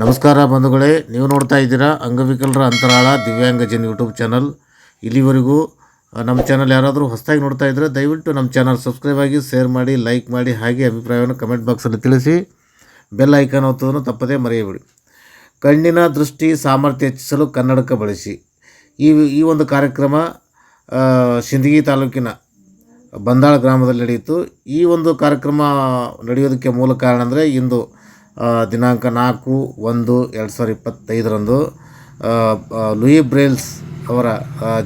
ನಮಸ್ಕಾರ ಬಂಧುಗಳೇ, ನೀವು ನೋಡ್ತಾ ಇದ್ದೀರಾ ಅಂಗವಿಕಲರ ಅಂತರಾಳ ದಿವ್ಯಾಂಗಜನ್ ಯೂಟ್ಯೂಬ್ ಚಾನಲ್. ಇಲ್ಲಿವರೆಗೂ ನಮ್ಮ ಚಾನಲ್ ಯಾರಾದರೂ ಹೊಸದಾಗಿ ನೋಡ್ತಾ ಇದ್ದರೆ ದಯವಿಟ್ಟು ನಮ್ಮ ಚಾನಲ್ ಸಬ್ಸ್ಕ್ರೈಬ್ ಆಗಿ, ಶೇರ್ ಮಾಡಿ, ಲೈಕ್ ಮಾಡಿ, ಹಾಗೆ ಅಭಿಪ್ರಾಯವನ್ನು ಕಮೆಂಟ್ ಬಾಕ್ಸಲ್ಲಿ ತಿಳಿಸಿ. ಬೆಲ್ ಐಕಾನ್ ಒತ್ತೋದನ್ನು ತಪ್ಪದೇ ಮರೆಯಬೇಡಿ. ಕಣ್ಣಿನ ದೃಷ್ಟಿ ಸಾಮರ್ಥ್ಯ ಹೆಚ್ಚಿಸಲು ಕನ್ನಡಕ ಬಳಸಿ. ಈ ಒಂದು ಕಾರ್ಯಕ್ರಮ ಸಿಂದಗಿ ತಾಲೂಕಿನ ಬಂದಾಳ ಗ್ರಾಮದಲ್ಲಿ ನಡೆಯಿತು. ಈ ಒಂದು ಕಾರ್ಯಕ್ರಮ ನಡೆಯೋದಕ್ಕೆ ಮೂಲ ಕಾರಣ ಅಂದರೆ ಇಂದು ದಿನಾಂಕ 4/1/2025 ಲೂಯಿ ಬ್ರೇಲ್ಸ್ ಅವರ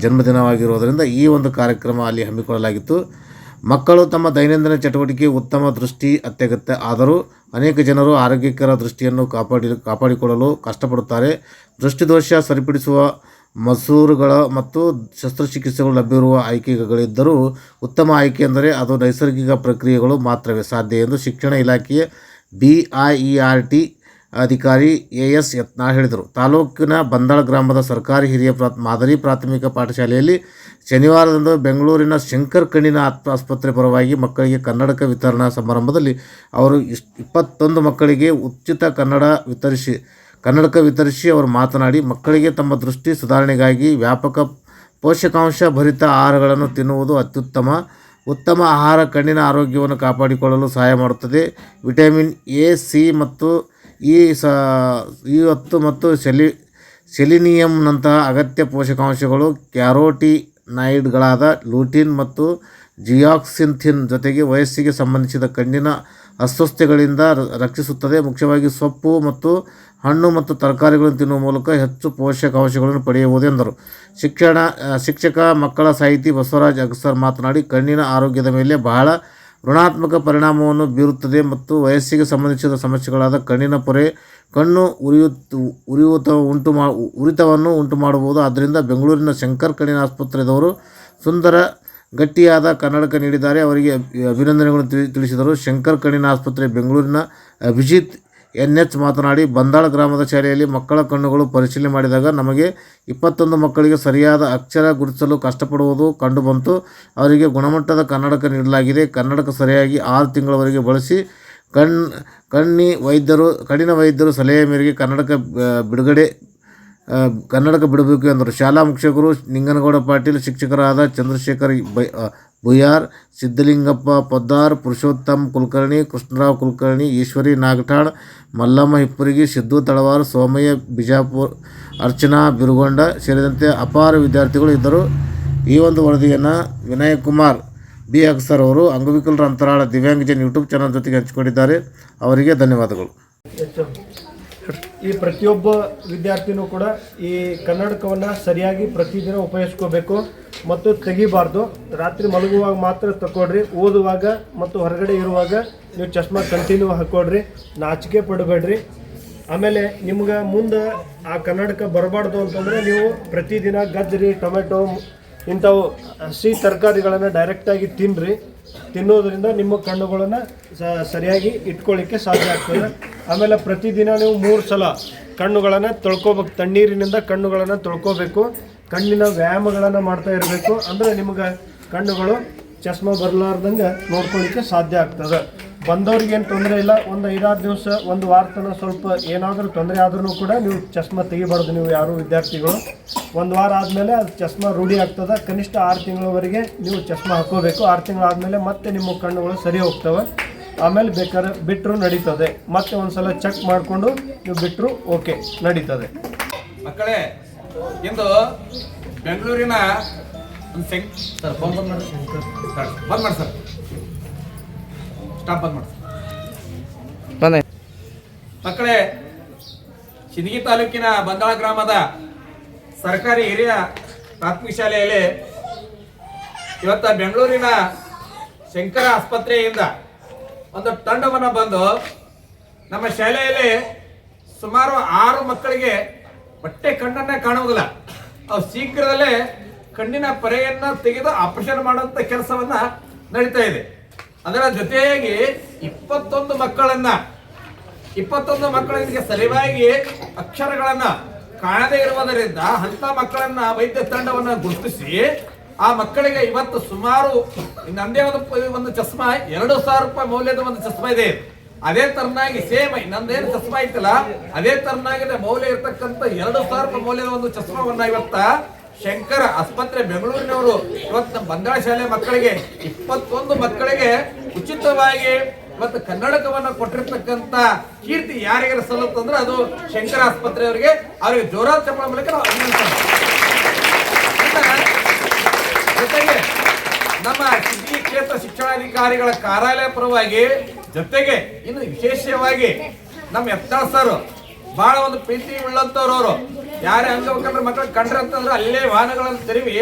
ಜನ್ಮದಿನವಾಗಿರುವುದರಿಂದ ಈ ಒಂದು ಕಾರ್ಯಕ್ರಮ ಅಲ್ಲಿ ಹಮ್ಮಿಕೊಳ್ಳಲಾಗಿತ್ತು. ಮಕ್ಕಳು ತಮ್ಮ ದೈನಂದಿನ ಚಟುವಟಿಕೆ ಉತ್ತಮ ದೃಷ್ಟಿ ಅತ್ಯಗತ್ಯ. ಆದರೂ ಅನೇಕ ಜನರು ಆರೋಗ್ಯಕರ ದೃಷ್ಟಿಯನ್ನು ಕಾಪಾಡಿಕೊಳ್ಳಲು ಕಷ್ಟಪಡುತ್ತಾರೆ. ದೃಷ್ಟಿದೋಷ ಸರಿಪಡಿಸುವ ಮಸೂರುಗಳ ಮತ್ತು ಶಸ್ತ್ರಚಿಕಿತ್ಸೆಗಳು ಲಭ್ಯವಿರುವ ಆಯ್ಕೆಗಳಿದ್ದರೂ ಉತ್ತಮ ಆಯ್ಕೆ ಎಂದರೆ ಅದು ನೈಸರ್ಗಿಕ ಪ್ರಕ್ರಿಯೆಗಳು ಮಾತ್ರವೇ ಸಾಧ್ಯ ಎಂದು ಶಿಕ್ಷಣ ಇಲಾಖೆಯ BIERT ಅಧಿಕಾರಿ AS ಯತ್ನಾಳ್ ಹೇಳಿದರು. ತಾಲೂಕಿನ ಬಂದಾಳ ಗ್ರಾಮದ ಸರ್ಕಾರಿ ಹಿರಿಯ ಮಾದರಿ ಪ್ರಾಥಮಿಕ ಪಾಠಶಾಲೆಯಲ್ಲಿ ಶನಿವಾರದಂದು ಬೆಂಗಳೂರಿನ ಶಂಕರ್ ಕಣ್ಣಿನ ಆಸ್ಪತ್ರೆ ಪರವಾಗಿ ಮಕ್ಕಳಿಗೆ ಕನ್ನಡಕ ವಿತರಣಾ ಸಮಾರಂಭದಲ್ಲಿ ಅವರು 21 ಮಕ್ಕಳಿಗೆ ಉಚಿತ ಕನ್ನಡಕ ವಿತರಿಸಿ ಅವರು ಮಾತನಾಡಿ, ಮಕ್ಕಳಿಗೆ ತಮ್ಮ ದೃಷ್ಟಿ ಸುಧಾರಣೆಗಾಗಿ ವ್ಯಾಪಕ ಪೋಷಕಾಂಶ ಭರಿತ ಆಹಾರಗಳನ್ನು ತಿನ್ನುವುದು ಉತ್ತಮ ಆಹಾರ ಕಣ್ಣಿನ ಆರೋಗ್ಯವನ್ನು ಕಾಪಾಡಿಕೊಳ್ಳಲು ಸಹಾಯ ಮಾಡುತ್ತದೆ. ವಿಟಮಿನ್ A, C ಮತ್ತು E10 ಮತ್ತು ಸೆಲಿನಿಯಂನಂತಹ ಅಗತ್ಯ ಪೋಷಕಾಂಶಗಳು ಕ್ಯಾರೋಟಿನಾಯ್ಡ್ಗಳಾದ ಲೂಟಿನ್ ಮತ್ತು ಜಿಯಾಕ್ಸಿಂಥಿನ್ ಜೊತೆಗೆ ವಯಸ್ಸಿಗೆ ಸಂಬಂಧಿಸಿದ ಕಣ್ಣಿನ ಅಸ್ವಸ್ಥತೆಗಳಿಂದ ರಕ್ಷಿಸುತ್ತದೆ. ಮುಖ್ಯವಾಗಿ ಸೊಪ್ಪು ಮತ್ತು ಹಣ್ಣು ಮತ್ತು ತರಕಾರಿಗಳನ್ನು ತಿನ್ನುವ ಮೂಲಕ ಹೆಚ್ಚು ಪೋಷಕಾಂಶಗಳನ್ನು ಪಡೆಯಬಹುದು ಎಂದರು. ಶಿಕ್ಷಕ ಮಕ್ಕಳ ಸಾಹಿತಿ ಬಸವರಾಜ್ ಅಗಸರ್ ಮಾತನಾಡಿ, ಕಣ್ಣಿನ ಆರೋಗ್ಯದ ಮೇಲೆ ಬಹಳ ಋಣಾತ್ಮಕ ಪರಿಣಾಮವನ್ನು ಬೀರುತ್ತದೆ ಮತ್ತು ವಯಸ್ಸಿಗೆ ಸಂಬಂಧಿಸಿದ ಸಮಸ್ಯೆಗಳಾದ ಕಣ್ಣಿನ ಪೊರೆ, ಕಣ್ಣು ಉರಿತವನ್ನು ಉಂಟು ಮಾಡಬಹುದು. ಆದ್ದರಿಂದ ಬೆಂಗಳೂರಿನ ಶಂಕರ್ ಕಣ್ಣಿನ ಆಸ್ಪತ್ರೆದವರು ಸುಂದರ ಗಟ್ಟಿಯಾದ ಕನ್ನಡಕ ನೀಡಿದ್ದಾರೆ. ಅವರಿಗೆ ಅಭಿನಂದನೆಗಳನ್ನು ತಿಳಿಸಿದರು. ಶಂಕರ್ ಕಣ್ಣಿನ ಆಸ್ಪತ್ರೆ ಬೆಂಗಳೂರಿನ ಅಭಿಜಿತ್ NH ಮಾತನಾಡಿ, ಬಂದಾಳ ಗ್ರಾಮದ ಶಾಲೆಯಲ್ಲಿ ಮಕ್ಕಳ ಕಣ್ಣುಗಳು ಪರಿಶೀಲನೆ ಮಾಡಿದಾಗ ನಮಗೆ 21 ಮಕ್ಕಳಿಗೆ ಸರಿಯಾದ ಅಕ್ಷರ ಗುರುತಿಸಲು ಕಷ್ಟಪಡುವುದು ಕಂಡುಬಂತು. ಅವರಿಗೆ ಗುಣಮಟ್ಟದ ಕನ್ನಡಕ ನೀಡಲಾಗಿದೆ. ಕನ್ನಡಕ ಸರಿಯಾಗಿ 6 ತಿಂಗಳವರೆಗೆ ಬಳಸಿ ಕಣ್ಣಿನ ವೈದ್ಯರು ಸಲಹೆ ಮೇರೆಗೆ ಕನ್ನಡಕ ಬಿಡಬೇಕು ಎಂದರು. ಶಾಲಾ ಶಿಕ್ಷಕರು ನಿಂಗನಗೌಡ ಪಾಟೀಲ್, ಶಿಕ್ಷಕರಾದ ಚಂದ್ರಶೇಖರ್ ಬುಯಾರ್, ಸಿದ್ದಲಿಂಗಪ್ಪ ಪೊದ್ದಾರ್, ಪುರುಷೋತ್ತಮ್ ಕುಲಕರ್ಣಿ, ಕೃಷ್ಣರಾವ್ ಕುಲಕರ್ಣಿ, ಈಶ್ವರಿ ನಾಗಠಾಣ್, ಮಲ್ಲಮ್ಮ ಹಿಪ್ಪುರಗಿ, ಸಿದ್ದು ತಳವಾರ್, ಸೋಮಯ್ಯ ಬಿಜಾಪುರ, ಅರ್ಚನಾ ಬಿರುಗೊಂಡ ಸೇರಿದಂತೆ ಅಪಾರ ವಿದ್ಯಾರ್ಥಿಗಳು ಇದ್ದರು. ಈ ಒಂದು ವರದಿಯನ್ನು ವಿನಯಕುಮಾರ್ B. ಅಗಸರ್ ಅವರು ಅಂಗವಿಕಲರ ಅಂತರಾಳ ದಿವ್ಯಾಂಗಜನ್ ಯೂಟ್ಯೂಬ್ ಚಾನಲ್ ಜೊತೆಗೆ ಹಂಚಿಕೊಂಡಿದ್ದಾರೆ. ಅವರಿಗೆ ಧನ್ಯವಾದಗಳು. ಈ ಪ್ರತಿಯೊಬ್ಬ ವಿದ್ಯಾರ್ಥಿನೂ ಕೂಡ ಈ ಕನ್ನಡಕವನ್ನು ಸರಿಯಾಗಿ ಪ್ರತಿದಿನ ಉಪಯೋಗಿಸ್ಕೋಬೇಕು ಮತ್ತು ತೆಗಿಬಾರ್ದು. ರಾತ್ರಿ ಮಲಗುವಾಗ ಮಾತ್ರ ತಗೊಳ್ರಿ. ಓದುವಾಗ ಮತ್ತು ಹೊರಗಡೆ ಇರುವಾಗ ನೀವು ಚಶ್ಮಾ ಕಂಟಿನ್ಯೂ ಹಾಕ್ಕೊಳ್ರಿ. ನಾಚಿಕೆ ಪಡಬೇಡ್ರಿ. ಆಮೇಲೆ ನಿಮ್ಗೆ ಮುಂದೆ ಆ ಕನ್ನಡಕ ಬರಬಾರ್ದು ಅಂತಂದರೆ ನೀವು ಪ್ರತಿದಿನ ಗಜ್ಜರಿ, ಟೊಮೆಟೊ ಇಂಥವು ಹಸಿ ತರಕಾರಿಗಳನ್ನು ಡೈರೆಕ್ಟಾಗಿ ತಿನ್ನೋದ್ರಿಂದ ನಿಮ್ಮ ಕಣ್ಣುಗಳನ್ನು ಸರಿಯಾಗಿ ಇಟ್ಕೊಳ್ಳಿಕ್ಕೆ ಸಾಧ್ಯ ಆಗ್ತದೆ. ಆಮೇಲೆ ಪ್ರತಿದಿನ ನೀವು 3 ಸಲ ಕಣ್ಣುಗಳನ್ನು ತೊಳ್ಕೊಬೇಕು. ತಣ್ಣೀರಿನಿಂದ ಕಣ್ಣುಗಳನ್ನು ತೊಳ್ಕೊಬೇಕು. ಕಣ್ಣಿನ ವ್ಯಾಯಾಮಗಳನ್ನು ಮಾಡ್ತಾ ಇರಬೇಕು. ಅಂದರೆ ನಿಮ್ಗೆ ಕಣ್ಣುಗಳು ಚಸ್ಮಾ ಬರಲಾರ್ದಂಗೆ ನೋಡ್ಕೊಳ್ಳಿಕ್ಕೆ ಸಾಧ್ಯ ಆಗ್ತದೆ. ಬಂದವ್ರಿಗೇನು ತೊಂದರೆ ಇಲ್ಲ. ಒಂದು 5-6 ದಿವಸ, ಒಂದು ವಾರ ತನಕ ಸ್ವಲ್ಪ ಏನಾದರೂ ತೊಂದರೆ ಆದ್ರೂ ಕೂಡ ನೀವು ಚಸ್ಮಾ ತೆಗಿಬಾರ್ದು. ನೀವು ಯಾರು ವಿದ್ಯಾರ್ಥಿಗಳು 1 ವಾರ ಆದಮೇಲೆ ಅದು ಚಸ್ಮಾ ರೂಢಿ ಆಗ್ತದೆ. ಕನಿಷ್ಠ 6 ತಿಂಗಳವರೆಗೆ ನೀವು ಚಸ್ಮಾ ಹಾಕೋಬೇಕು. 6 ತಿಂಗಳಾದಮೇಲೆ ಮತ್ತೆ ನಿಮ್ಮ ಕಣ್ಣುಗಳು ಸರಿ ಹೋಗ್ತವೆ. ಆಮೇಲೆ ಬೇಕಾದ್ರೆ ಬಿಟ್ಟರು ನಡೀತದೆ. ಮತ್ತೆ ಒಂದು ಸಲ ಚೆಕ್ ಮಾಡಿಕೊಂಡು ನೀವು ಬಿಟ್ಟರು ಓಕೆ ನಡೀತದೆ. ಮಕ್ಕಳೇ, ಇಂದು ಬೆಂಗಳೂರಿನ ಸರ್ ಬಂದ್ ಮಾಡಿ ಸರ್ ಸ್ಟಾಪ್ ಬಂದ್ ಮಾಡಿ. ಮಕ್ಕಳೇ, ಸಿಂದಗಿ ತಾಲೂಕಿನ ಬಂದಾಳ ಗ್ರಾಮದ ಸರ್ಕಾರಿ ಹಿರಿಯ ಪ್ರಾಥಮಿಕ ಶಾಲೆಯಲ್ಲಿ ಇವತ್ತು ಬೆಂಗಳೂರಿನ ಶಂಕರ ಆಸ್ಪತ್ರೆಯಿಂದ ಒಂದು ತಂಡವನ್ನು ಬಂದು ನಮ್ಮ ಶಾಲೆಯಲ್ಲಿ ಸುಮಾರು 6 ಮಕ್ಕಳಿಗೆ ಹೊಟ್ಟೆ ಕಣ್ಣನ್ನೇ ಕಾಣುವುದಿಲ್ಲ. ಅವು ಶೀಘ್ರದಲ್ಲೇ ಕಣ್ಣಿನ ಪೊರೆಯನ್ನು ತೆಗೆದು ಆಪರೇಷನ್ ಮಾಡುವಂಥ ಕೆಲಸವನ್ನ ನಡೀತಾ ಇದೆ. ಅದರ ಜೊತೆಯಾಗಿ 21 ಮಕ್ಕಳಿಗೆ ಸರಿಯಾಗಿ ಅಕ್ಷರಗಳನ್ನ ಕಾಣದೇ ಇರುವುದರಿಂದ ಅಂಥ ಮಕ್ಕಳನ್ನ ವೈದ್ಯ ತಂಡವನ್ನು ಗುರುತಿಸಿ ಆ ಮಕ್ಕಳಿಗೆ ಇವತ್ತು ಸುಮಾರು ನಂದೇ ಒಂದು ಚಸ್ಮಾ 2,000 ರೂಪಾಯಿ ಮೌಲ್ಯದ ಒಂದು ಚಸ್ಮಾ ಇದೆ. ಅದೇ ತರನಾಗಿ ಸೇಮ್ ನಂದೇನು ಚಸ್ಮಾ ಐತಲ್ಲ ಅದೇ ತರನಾಗಿ ಮೌಲ್ಯ ಇರ್ತಕ್ಕಂಥ 2,000 ರೂಪಾಯಿ ಮೌಲ್ಯದ ಒಂದು ಚಸ್ಮಾವನ್ನ ಇವತ್ತ ಶಂಕರ ಆಸ್ಪತ್ರೆ ಬೆಂಗಳೂರಿನವರು ಇವತ್ತು ನಮ್ಮ ಬಂದಾಳ ಶಾಲೆ ಮಕ್ಕಳಿಗೆ 21 ಮಕ್ಕಳಿಗೆ ಉಚಿತವಾಗಿ ಇವತ್ತು ಕನ್ನಡಕವನ್ನ ಕೊಟ್ಟಿರ್ತಕ್ಕಂಥ ಕೀರ್ತಿ ಯಾರಿಗಾರ ಸಲ್ಲುತ್ತಂದ್ರೆ ಅದು ಶಂಕರ ಆಸ್ಪತ್ರೆಯವರಿಗೆ ಅವರಿಗೆ ಜೋರಾದ ಚಪ್ಪಳ ಮೂಲಕ ನಾವು ಅಭಿನಂದಿಸ್ತೇವೆ. ಜೊತೆಗೆ ನಮ್ಮ ಸಿದ್ಧಿ ಕ್ಷೇತ್ರ ಶಿಕ್ಷಣಾಧಿಕಾರಿಗಳ ಕಾರ್ಯಾಲಯ ಪರವಾಗಿ ಜೊತೆಗೆ ಇನ್ನು ವಿಶೇಷವಾಗಿ ನಮ್ಮ ಯತ್ನಾಳ್ ಸರ್ ಬಹಳ ಒಂದು ಪ್ರೀತಿ ಉಳ್ಳಂತವ್ರು ಅವರು ಯಾರೇ ಅಂಗವಿಕಲರ ಮಕ್ಕಳು ಕಂಡ್ರೆ ಅಂತಂದ್ರೆ ಅಲ್ಲೇ ವಾಹನಗಳನ್ನು ತಿರುವಿ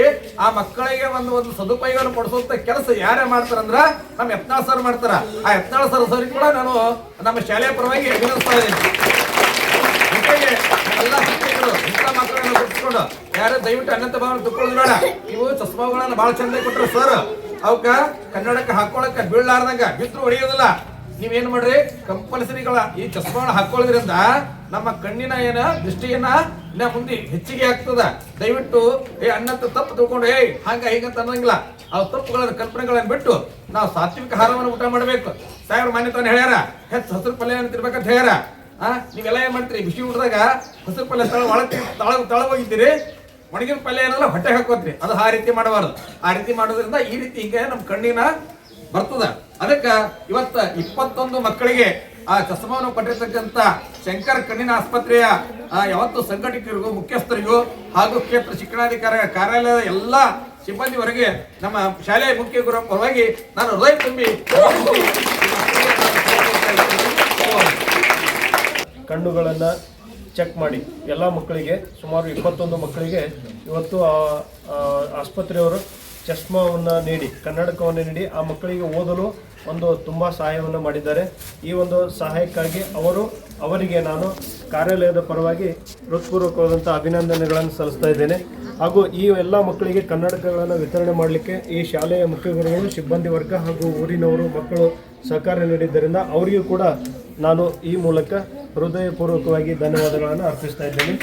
ಆ ಮಕ್ಕಳಿಗೆ ಒಂದು ಸದುಪಯೋಗವನ್ನು ಪಡಿಸುವಂತ ಕೆಲಸ ಯಾರೇ ಮಾಡ್ತಾರಂದ್ರ ನಮ್ಮ ಯತ್ನಾಳ್ ಸರ್ ಮಾಡ್ತಾರ. ಆ ಯತ್ನಾಳ್ ಸರ್ ಕೂಡ ನಾನು ನಮ್ಮ ಶಾಲೆಯ ಪರವಾಗಿ ಅಭಿನಂದಿಸ್ತಾ ಇದ್ದೀನಿ. ಜೊತೆಗೆ ಎಲ್ಲ ಶಿಕ್ಷಕರು ಇಂಥ ಮಕ್ಕಳನ್ನು ಗುರುತಿಸ್ಕೊಂಡು ಯಾರು ದಯವಿಟ್ಟು ಅನಂತ ಭಾವನೆ ತಕ್ಕೊಳ್ಳೋದು ಬೇಡ. ಇವು ಚಸ್ಮಾಗಳನ್ನ ಬಹಳ ಚಂದ ಕೊಟ್ಟರು ಸರ್. ಅವಕ್ಕ ಕನ್ನಡಕ್ಕೆ ಹಾಕೊಳಕ ಬೀಳಲಾರ್ದಂಗ ಬಿದ್ರು ಹೊಡೆಯೋದಿಲ್ಲ. ನೀವೇನ್ ಮಾಡ್ರಿ ಕಂಪಲ್ಸರಿಗಳ ಈ ಚಸ್ಮಾಗಳನ್ನ ಹಾಕೊಳ್ಳೋದ್ರಿಂದ ನಮ್ಮ ಕಣ್ಣಿನ ದೃಷ್ಟಿಯನ್ನ ಇನ್ನ ಮುಂದೆ ಹೆಚ್ಚಿಗೆ ಆಗ್ತದ. ದಯವಿಟ್ಟು ಅನ್ನಂತ ತಪ್ಪು ತಿಳ್ಕೊಂಡು ಹಂಗ ಹೀಗಂತ ಅನ್ನಂಗಿಲ್ಲ. ಅವ್ ತಪ್ಪುಗಳ ಕಲ್ಪನೆಗಳನ್ನ ಬಿಟ್ಟು ನಾವು ಸಾತ್ವಿಕ ಆಹಾರವನ್ನು ಊಟ ಮಾಡ್ಬೇಕು. ಸಾಹೇಬ್ರ ಮಾನ್ಯತನ ಹೇಳ್ಯಾರ ಹಸಿರು ಪಲ್ಯ ತಿರ್ಬೇಕಂತ ಹೇಳ್ಯಾರ. ನೀವೆಲ್ಲ ಏನ್ ಮಾಡ್ತೀರಿ ಬಿಸಿ ಊಟದಾಗ ಹಸಿರು ಪಲ್ಯ ತಳ ಹೋಗಿದ್ದೀರಿ, ಒಣಗಿನ ಪಲ್ಯ ಏನಲ್ಲ ಹೊಟ್ಟೆ ಹಾಕೋತ್ರಿ. ಅದು ಆ ರೀತಿ ಮಾಡಬಾರ್ದು. ಆ ರೀತಿ ಮಾಡೋದ್ರಿಂದ ಈ ರೀತಿ ಹಿಂಗೆ ನಮ್ಮ ಕಣ್ಣಿನ ಬರ್ತದ. ಅದಕ್ಕ ಇವತ್ತ 21 ಮಕ್ಕಳಿಗೆ ಆ ಚಸ್ಮಾವನ್ನು ಕೊಟ್ಟಿರ್ತಕ್ಕಂಥ ಶಂಕರ ಕಣ್ಣಿನ ಆಸ್ಪತ್ರೆಯ ಯಾವತ್ತು ಸಂಘಟಕರಿಗೂ ಮುಖ್ಯಸ್ಥರಿಗೂ ಹಾಗೂ ಕ್ಷೇತ್ರ ಶಿಕ್ಷಣಾಧಿಕಾರಿ ಕಾರ್ಯಾಲಯದ ಎಲ್ಲ ಸಿಬ್ಬಂದಿವರೆಗೆ ನಮ್ಮ ಶಾಲೆಯ ಮುಖ್ಯ ಗುರು ಪರವಾಗಿ ನಾನು ಹೃದಯ ತುಂಬಿ ಕಣ್ಣುಗಳನ್ನು ಚೆಕ್ ಮಾಡಿ ಎಲ್ಲ ಮಕ್ಕಳಿಗೆ ಸುಮಾರು 21 ಮಕ್ಕಳಿಗೆ ಇವತ್ತು ಆಸ್ಪತ್ರೆಯವರು ಚಸ್ಮಾವನ್ನು ನೀಡಿ ಕನ್ನಡಕವನ್ನು ನೀಡಿ ಆ ಮಕ್ಕಳಿಗೆ ಓದಲು ತುಂಬ ಸಹಾಯವನ್ನು ಮಾಡಿದ್ದಾರೆ. ಈ ಒಂದು ಸಹಾಯಕ್ಕಾಗಿ ಅವರಿಗೆ ನಾನು ಕಾರ್ಯಾಲಯದ ಪರವಾಗಿ ಹೃತ್ಪೂರ್ವಕವಾದಂಥ ಅಭಿನಂದನೆಗಳನ್ನು ಸಲ್ಲಿಸ್ತಾ ಇದ್ದೇನೆ. ಹಾಗೂ ಈ ಎಲ್ಲ ಮಕ್ಕಳಿಗೆ ಕನ್ನಡಕಗಳನ್ನು ವಿತರಣೆ ಮಾಡಲಿಕ್ಕೆ ಈ ಶಾಲೆಯ ಮುಖ್ಯ ಗುರುಗಳು, ಸಿಬ್ಬಂದಿ ವರ್ಗ ಹಾಗೂ ಊರಿನವರು ಮಕ್ಕಳು ಸಹಕಾರ ನೀಡಿದ್ದರಿಂದ ಅವರಿಗೂ ಕೂಡ ನಾನು ಈ ಮೂಲಕ ಹೃದಯಪೂರ್ವಕವಾಗಿ ಧನ್ಯವಾದಗಳನ್ನು ಅರ್ಪಿಸ್ತಾ ಇದ್ದೇನೆ.